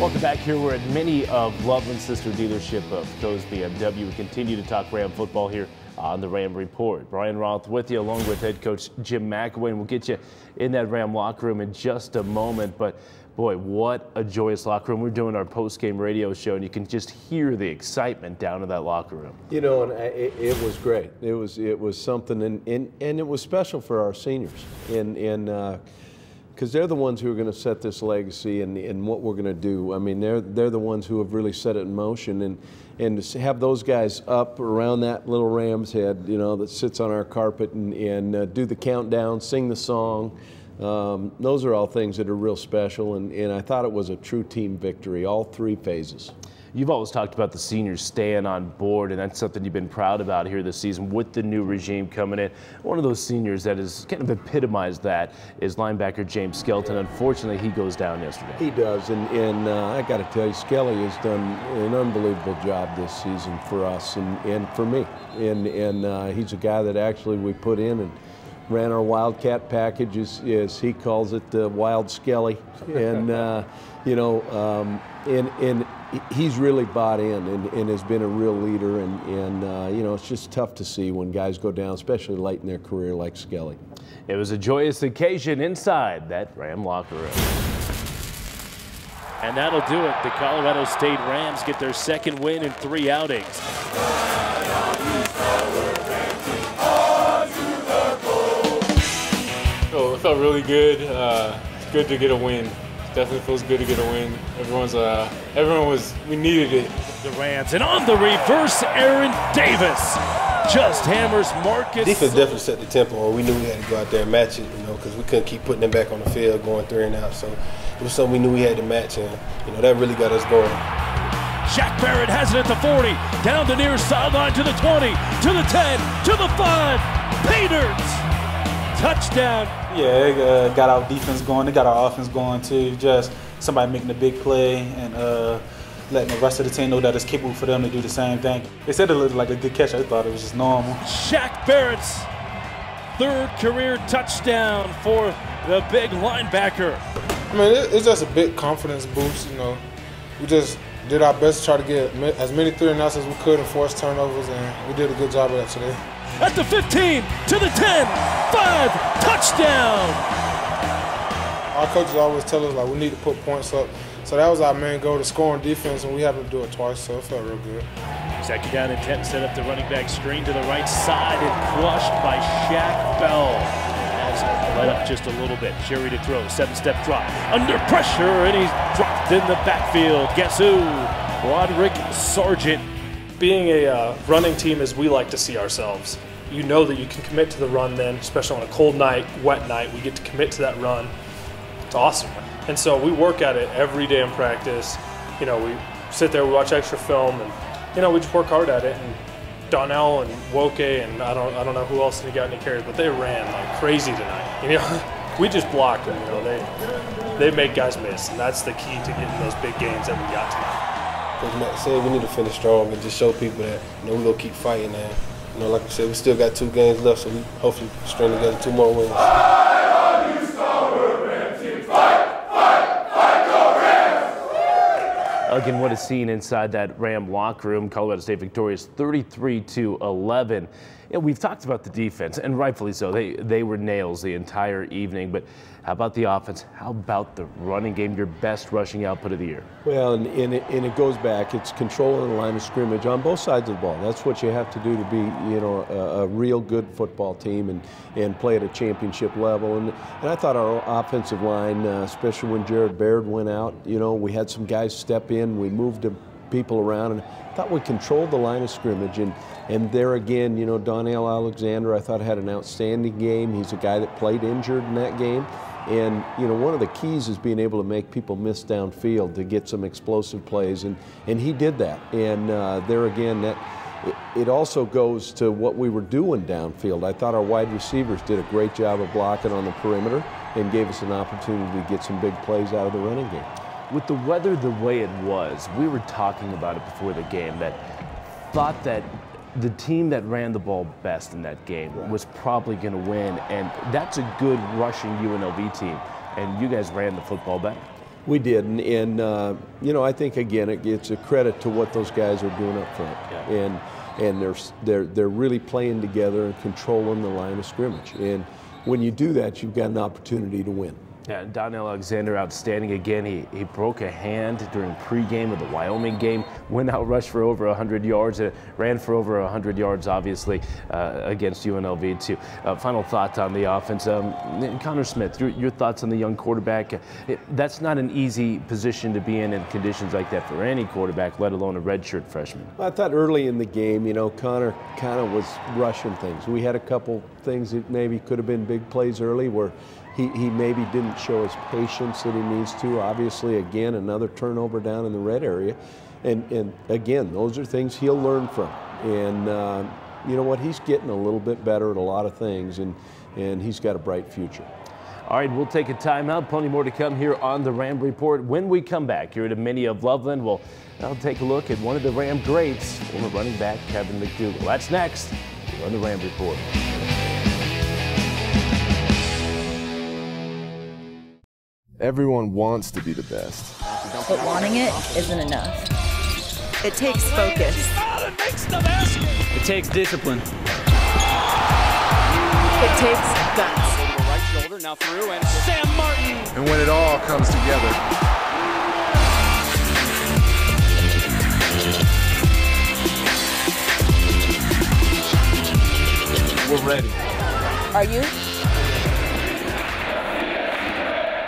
Welcome back here. We're at many of Loveland's sister dealership of Coase BMW. We continue to talk Ram football here on the Ram Report. Brian Roth with you, along with head coach Jim McElwain. And we'll get you in that Ram locker room in just a moment. But boy, what a joyous locker room. We're doing our post-game radio show, and you can just hear the excitement down in that locker room. You know, and it was great. It was something, and it was special for our seniors. Because they're the ones who are going to set this legacy and what we're going to do. I mean, they're the ones who have really set it in motion, and to have those guys up around that little ram's head, you know, that sits on our carpet and do the countdown, sing the song. Those are all things that are real special, and I thought it was a true team victory, all three phases. You've always talked about the seniors staying on board, and that's something you've been proud about here this season with the new regime coming in. One of those seniors that has kind of epitomized that is linebacker James Skelton. Unfortunately, he goes down yesterday. He does, and I got to tell you, Skelly has done an unbelievable job this season for us and for me. And he's a guy that actually we put in and ran our Wildcat package, as he calls it, the Wild Skelly. And, you know, and he's really bought in and has been a real leader. And you know, it's just tough to see when guys go down, especially late in their career like Skelly. It was a joyous occasion inside that Ram locker room. And that'll do it. The Colorado State Rams get their second win in 3 outings. Oh, it felt really good. It's good to get a win. Definitely feels good to get a win. We needed it. The Rams, and on the reverse, Aaron Davis just hammers Marcus. Defense definitely set the tempo. We knew we had to go out there and match it, you know, because we couldn't keep putting them back on the field, going 3 and out. So it was something we knew we had to match, and you know that really got us going. Shaq Barrett has it at the 40, down the near sideline to the 20, to the 10, to the 5. Painters. Touchdown. Yeah, they got our defense going. They got our offense going too. Just somebody making a big play and letting the rest of the team know that it's capable for them to do the same thing. They said it looked like a good catch. I thought it was just normal. Shaq Barrett's 3rd career touchdown for the big linebacker. I mean, it's just a big confidence boost. You know, we just did our best to try to get as many 3 and outs as we could and force turnovers, and we did a good job of that today. At the 15, to the 10, 5, touchdown! Our coaches always tell us, like, we need to put points up. So that was our main goal, to score on defense, and we happened to do it twice, so it felt real good. 2nd down and 10, set up the running back screen to the right side and crushed by Shaq Bell. As let up just a little bit. Sherry to throw, 7-step drop. Under pressure, and he's dropped in the backfield. Guess who? Roderick Sargent. Being a running team as we like to see ourselves, you know that you can commit to the run then, especially on a cold night, wet night, we get to commit to that run. It's awesome. And so we work at it every day in practice. You know, we sit there, we watch extra film, and, you know, we just work hard at it. And Donnell and Woke and I don't know who else got any carries, but they ran like crazy tonight. You know, we just blocked them. You know, they make guys miss, and that's the key to getting those big games that we got tonight. As Matt said, we need to finish strong and just show people that, you know, we're going to keep fighting. And, you know, like I said, we still got 2 games left, so we hopefully string together 2 more wins. Again, what a scene inside that Ram locker room. Colorado State victorious 33-11. And we've talked about the defense, and rightfully so. They were nails the entire evening. But how about the offense? How about the running game, your best rushing output of the year? Well, and it goes back. It's controlling the line of scrimmage on both sides of the ball. That's what you have to do to be, you know, a real good football team and play at a championship level. And I thought our offensive line, especially when Jared Baird went out, you know, we had some guys step in. We moved people around, and I thought we controlled the line of scrimmage. And there again, you know, Donnell Alexander, I thought had an outstanding game. He's a guy that played injured in that game. And, you know, one of the keys is being able to make people miss downfield to get some explosive plays, and he did that. And there again, it also goes to what we were doing downfield. I thought our wide receivers did a great job of blocking on the perimeter and gave us an opportunity to get some big plays out of the running game. With the weather the way it was, we were talking about it before the game, that thought that the team that ran the ball best in that game was probably going to win, and that's a good rushing UNLV team, and you guys ran the football better. We did, and you know, I think again it's a credit to what those guys are doing up front, and they're really playing together and controlling the line of scrimmage. And when you do that, you've got an opportunity to win. Yeah, Don Alexander outstanding again. He broke a hand during pregame of the Wyoming game, went out, rushed for over 100 yards, ran for over 100 yards, obviously, against UNLV too. Final thoughts on the offense. Connor Smith, your thoughts on the young quarterback. That's not an easy position to be in conditions like that for any quarterback, let alone a redshirt freshman. I thought early in the game, you know, Connor kind of was rushing things. We had a couple things that maybe could have been big plays early where he maybe didn't show his patience that he needs to. Obviously, again, another turnover down in the red area. And again, those are things he'll learn from. And you know what? He's getting a little bit better at a lot of things, and he's got a bright future. All right, we'll take a timeout. Plenty more to come here on the Ram Report. When we come back here at a mini of Loveland, I'll take a look at one of the Ram greats, former running back Kevin McDougal. That's next here on the Ram Report. Everyone wants to be the best. But wanting it isn't enough. It takes focus. It takes discipline. It takes guts. Right shoulder, now through, and Sam Martin. And when it all comes together, we're ready. Are you?